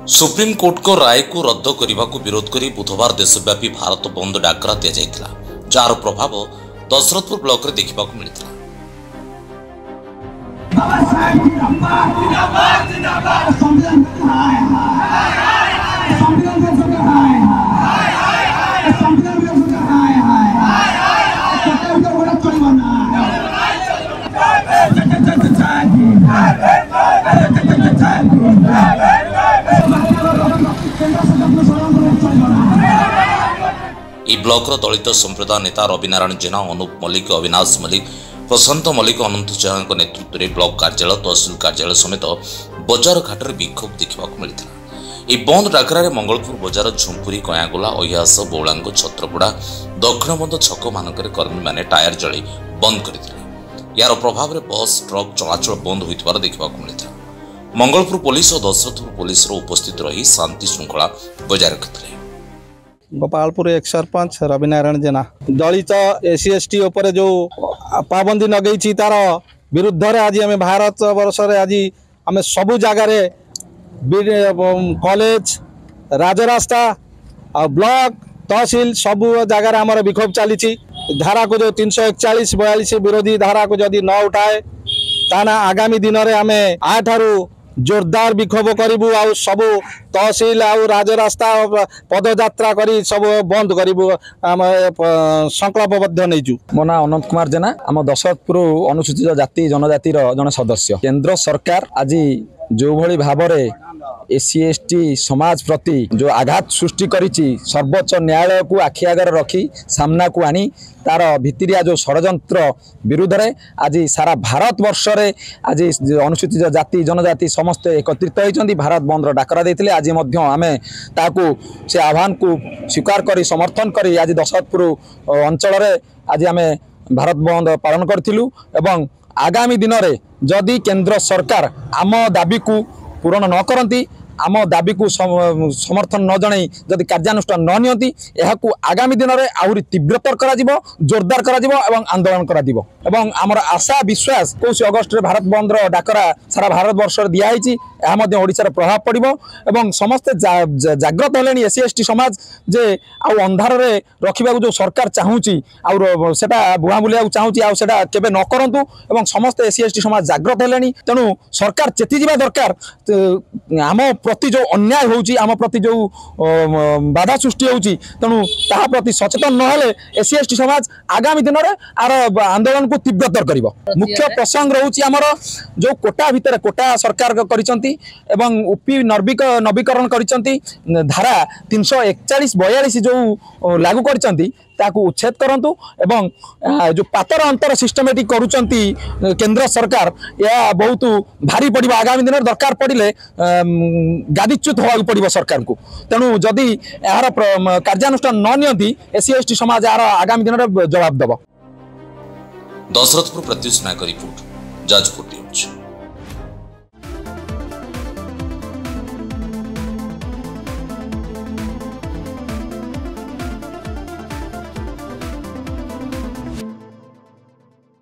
Supreme court को राय को रद्द करने को विरोध कर बुधवार देशव्यापी भारत बंद डाकरा दि जाइथिला, जार प्रभाव दशरथपुर ब्लॉक रे देखा मिलता। ब्लॉक दलित संप्रदाय नेता रविनारायण जेना, अनूप मल्लिक, अविनाश मल्लिक, प्रशांत मल्लिक, अनंत जेना नेतृत्व में ब्लॉक कार्यालय, तहसिल कार्यालय समेत बजार घाट में विक्षोभ देखा मिलता। यह बंद डाकरा मंगलपुर बजार, झुंपुरी, कयागोला, अहियास, बौलांग, छत्रपड़ा, दक्षिण बंद छक मानक कर्मी मैंने टायर जली बंद करते। यार प्रभाव में बस ट्रक चलाचल बंद होता देखा मिलता। मंगलपुर पुलिस और दशरथपुर पुलिस उपस्थित रही शांति श्रृंखला बजाय रखते। गोपालपुर एक सरपंच रविनारायण जेना दलित एससी एसटी उपर जो पाबंदी नगई तार विरुद्ध आज आम भारत वर्ष आज आम सबू जगार कॉलेज, राजरास्ता और ब्लॉक, तहसील सबू जगार आमर विक्षोभ चली। धारा को जो 341 42 विरोधी धारा को जदि न उठाए ताना आगामी दिन में आम आठारू जोरदार विक्षोभ करूँ। आ सब तहसील आ राजरास्ता पदयात्रा करी सब बंद करूँ संकल्पबद्ध नहीं। मो ना अनंत कुमार जेना, आम दशरथपुर अनुसूचित जाति जनजाति जन सदस्य। केंद्र सरकार आज जो भली भाव एससी एसटी समाज प्रति जो आघात सृष्टि करिछि, सर्वोच्च न्यायालय को आखि आगर रखी सामना को आनी तार भितरिया जो षड्यंत्र विरुद्ध रे आज सारा भारत वर्ष रे आज अनुसूचित जाति जनजाति समस्त एकत्रित होइछन्ति। भारत बंद डाकरा देथिले। आज मध्य आमे ताकू से आह्वान को स्वीकार करी समर्थन करी आज दशरथपुर अंचल रे आज आमे भारत बंद पालन करथिलु। एवं आगामी दिन रे जदि केंद्र सरकार आम दाबी को पूरण न करती, आम दाबी को समर्थन न जन जदि कार्यानुष्ठान न नियंती, यहाकू आगामी दिन में आहरी तीव्रतर करा जिवो, जोरदार करा जिवो एवं आंदोलन करा जिवो। एवं आमर आशा विश्वास 21 अगस्त रे भारत बंद डाकरा सारा भारत वर्ष दिया ओडिशार प्रभाव पड़ो एवं समस्ते जाग्रत हेलेनी। एससी एसटी समाज जे आउ अंधार रे रखा जो सरकार चाहूँगी आउटा बुआ बुलिया चाहूँगी आउटा केबे न करंतु एवं समस्त एससी एसटी समाज जाग्रत हेलेनी। तेणु सरकार चेती जिबा दरकार आम प्रति जो अन्याय होउची, आम प्रति जो बाधा सृष्टि होउची, तेणु ताहा प्रति सचेतन नहेले एससी एसटी समाज आगामी दिन में आर आंदोलन को तीव्रतर करिवो। मुख्य प्रसंग रहउची आमर जो कोटा भितर कोटा सरकार करिसंती एवं ओपी नवीकरण करिसंती, धारा 341 42 जो लागू करिसंती ताकू उच्छेद करंतु एवं जो पातर अंतर सिस्टमेटिक करुचंती केंद्र सरकार या बहुत भारी पड़ो। आगामी दिन दरकार पड़े गादीच्युत होगा पड़ो सरकार को। तेणु जदि यार कार्यानुष्ठान न नियंती एससी एसटी समाज यार आगामी दिन जवाब देव। दशरथपुर प्रत्युष नायक रिपोर्ट, जाजपुर।